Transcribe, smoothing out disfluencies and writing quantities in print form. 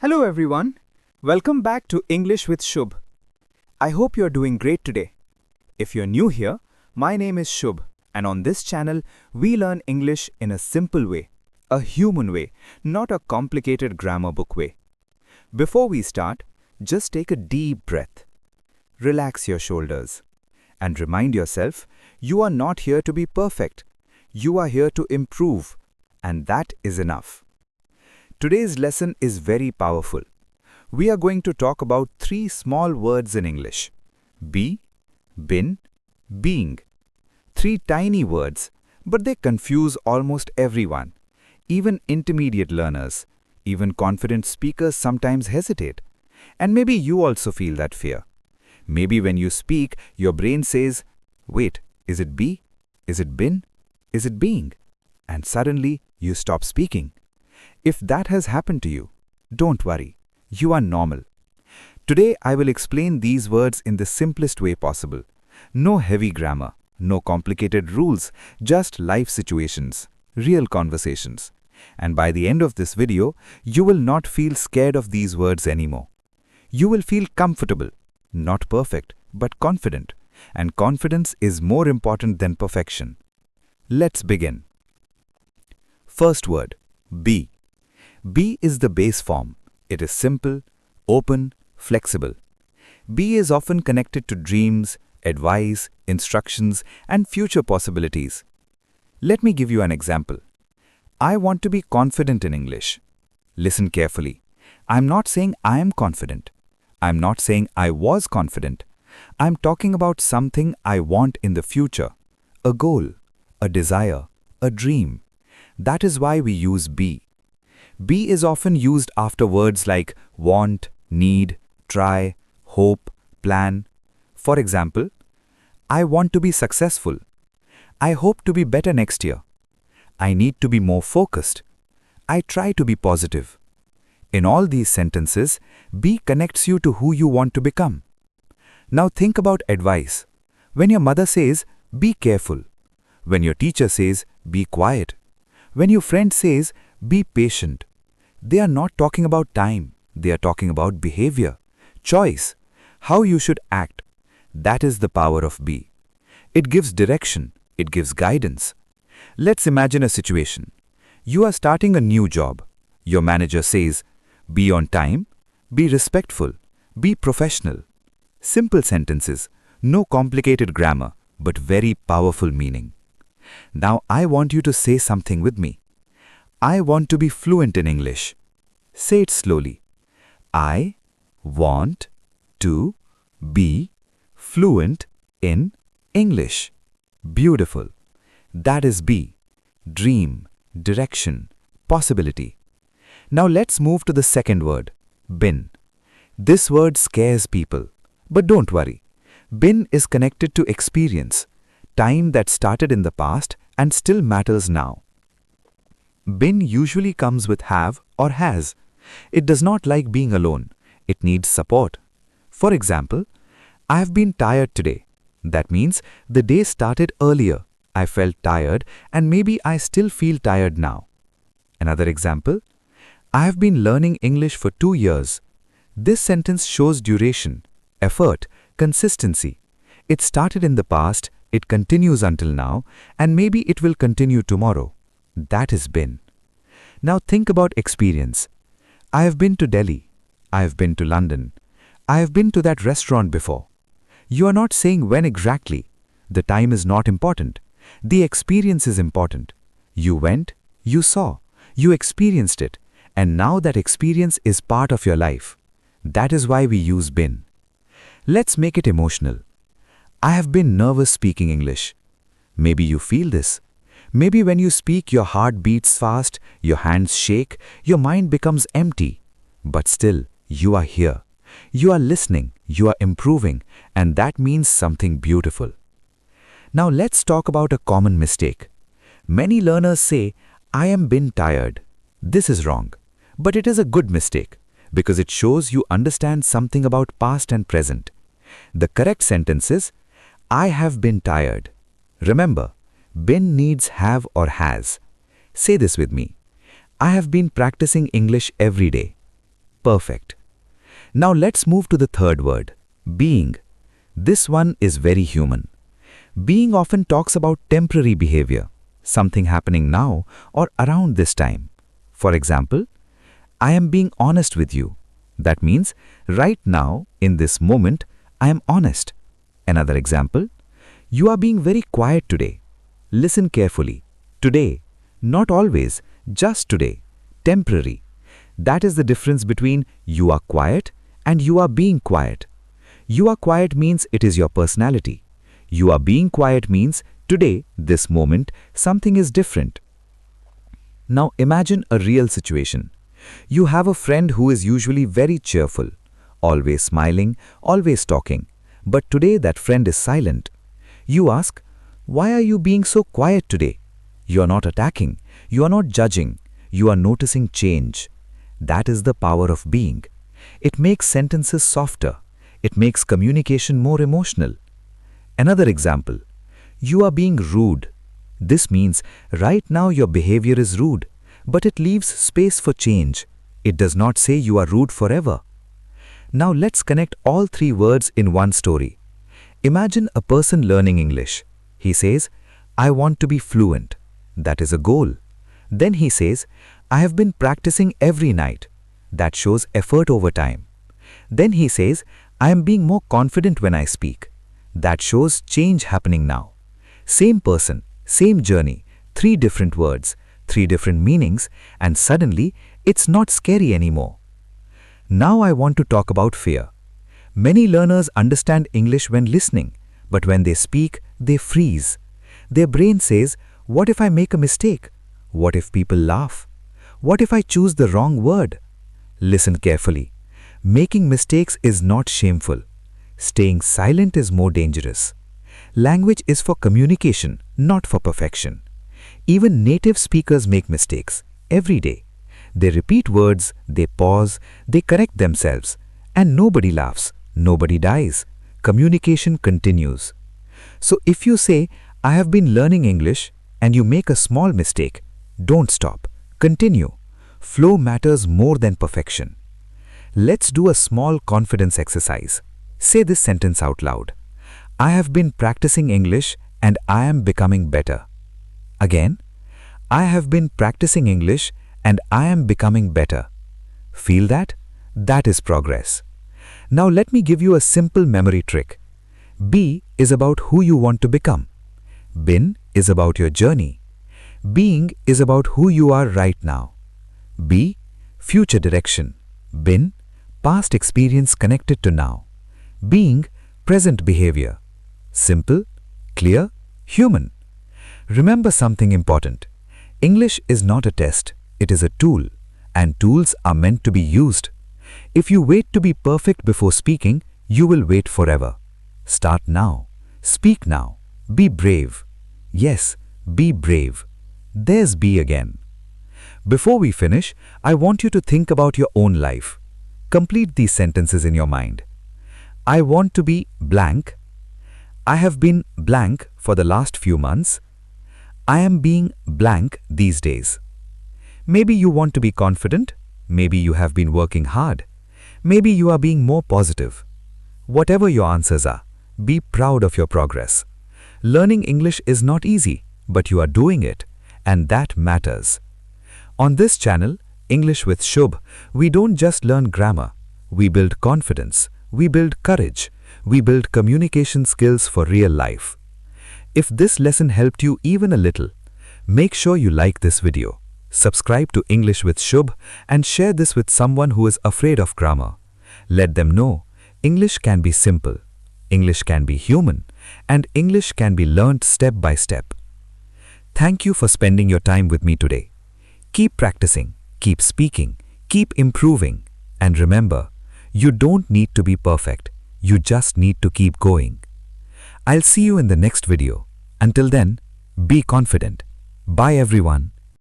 Hello everyone. Welcome back to English with Shubh. I hope you're doing great today. If you're new here, my name is Shubh, and on this channel, we learn English in a simple way, a human way, not a complicated grammar book way. Before we start, just take a deep breath. Relax your shoulders and remind yourself you are not here to be perfect. You are here to improve, and that is enough. Today's lesson is very powerful. We are going to talk about three small words in English. Be, been, being. Three tiny words, but they confuse almost everyone. Even intermediate learners, even confident speakers sometimes hesitate. And maybe you also feel that fear. Maybe when you speak, your brain says, wait, is it be? Is it been? Is it being? And suddenly, you stop speaking. If that has happened to you, don't worry. You are normal. Today, I will explain these words in the simplest way possible. No heavy grammar, no complicated rules, just life situations, real conversations. And by the end of this video, you will not feel scared of these words anymore. You will feel comfortable, not perfect, but confident. And confidence is more important than perfection. Let's begin. First word, be. Be is the base form. It is simple, open, flexible. Be is often connected to dreams, advice, instructions, and future possibilities. Let me give you an example. I want to be confident in English. Listen carefully. I'm not saying I am confident. I'm not saying I was confident. I'm talking about something I want in the future. A goal, a desire, a dream. That is why we use be. Be is often used after words like want, need, try, hope, plan. For example, I want to be successful. I hope to be better next year. I need to be more focused. I try to be positive. In all these sentences, be connects you to who you want to become. Now think about advice. When your mother says, be careful. When your teacher says, be quiet. When your friend says, be patient. They are not talking about time. They are talking about behavior, choice, how you should act. That is the power of be. It gives direction. It gives guidance. Let's imagine a situation. You are starting a new job. Your manager says, be on time, be respectful, be professional. Simple sentences, no complicated grammar, but very powerful meaning. Now I want you to say something with me. I want to be fluent in English. Say it slowly. I want to be fluent in English. Beautiful. That is be. Dream, direction, possibility. Now let's move to the second word, been. This word scares people. But don't worry. Been is connected to experience, time that started in the past and still matters now. Been usually comes with have or has. It does not like being alone. It needs support. For example, I have been tired today. That means the day started earlier. I felt tired and maybe I still feel tired now. Another example, I have been learning English for 2 years. This sentence shows duration, effort, consistency. It started in the past, it continues until now, and maybe it will continue tomorrow. That is been. Now think about experience. I have been to Delhi. I have been to London. I have been to that restaurant before. You are not saying when exactly. The time is not important. The experience is important. You went, you saw, you experienced it, and now that experience is part of your life. That is why we use been. Let's make it emotional. I have been nervous speaking English. Maybe you feel this. Maybe when you speak, your heart beats fast, your hands shake, your mind becomes empty. But still, you are here. You are listening, you are improving, and that means something beautiful. Now let's talk about a common mistake. Many learners say, I am been tired. This is wrong. But it is a good mistake because it shows you understand something about past and present. The correct sentence is, I have been tired. Remember, been needs have or has. Say this with me. I have been practicing English every day. perfect. Now let's move to the third word, being. This one is very human. Being often talks about temporary behavior, something happening now or around this time. For example, I am being honest with you. That means right now, in this moment, I am honest. Another example, you are being very quiet today. Listen carefully. Today, not always, just today. Temporary. That is the difference between you are quiet and you are being quiet. You are quiet means it is your personality. You are being quiet means today, this moment, something is different. Now imagine a real situation. You have a friend who is usually very cheerful, always smiling, always talking. But today that friend is silent. You ask, why are you being so quiet today? You are not attacking. You are not judging. You are noticing change. That is the power of being. It makes sentences softer. It makes communication more emotional. Another example. You are being rude. This means right now your behavior is rude, but it leaves space for change. It does not say you are rude forever. Now let's connect all three words in one story. Imagine a person learning English. He says, I want to be fluent. That is a goal. Then he says, I have been practicing every night. That shows effort over time. Then he says, I am being more confident when I speak. That shows change happening now. Same person, same journey, three different words, three different meanings, and suddenly it's not scary anymore. Now I want to talk about fear. Many learners understand English when listening, but when they speak, they freeze. Their brain says, what if I make a mistake? What if people laugh? What if I choose the wrong word? Listen carefully. Making mistakes is not shameful. Staying silent is more dangerous. Language is for communication, not for perfection. Even native speakers make mistakes every day. They repeat words, they pause, they correct themselves, and nobody laughs, nobody dies. Communication continues. So if you say, I have been learning English, and you make a small mistake, don't stop. Continue. Flow matters more than perfection. Let's do a small confidence exercise. Say this sentence out loud. I have been practicing English and I am becoming better. Again, I have been practicing English and I am becoming better. Feel that? That is progress. Now let me give you a simple memory trick. Be is about who you want to become. Been is about your journey. Being is about who you are right now. Be, future direction. Been, past experience connected to now. Being, present behavior. Simple, clear, human. Remember something important. English is not a test, it is a tool, and tools are meant to be used. If you wait to be perfect before speaking, you will wait forever. Start now. Speak now. Be brave. Yes, be brave. There's be again. Before we finish, I want you to think about your own life. Complete these sentences in your mind. I want to be blank. I have been blank for the last few months. I am being blank these days. Maybe you want to be confident. Maybe you have been working hard. Maybe you are being more positive. Whatever your answers are, be proud of your progress. Learning English is not easy, but you are doing it, and that matters. On this channel, English with Shubh, we don't just learn grammar. We build confidence. We build courage. We build communication skills for real life. If this lesson helped you even a little, make sure you like this video, subscribe to English with Shubh, and share this with someone who is afraid of grammar. Let them know English can be simple, English can be human, and English can be learned step by step. Thank you for spending your time with me today. Keep practicing, keep speaking, keep improving, and remember, you don't need to be perfect. You just need to keep going. I'll see you in the next video. Until then, be confident. Bye everyone.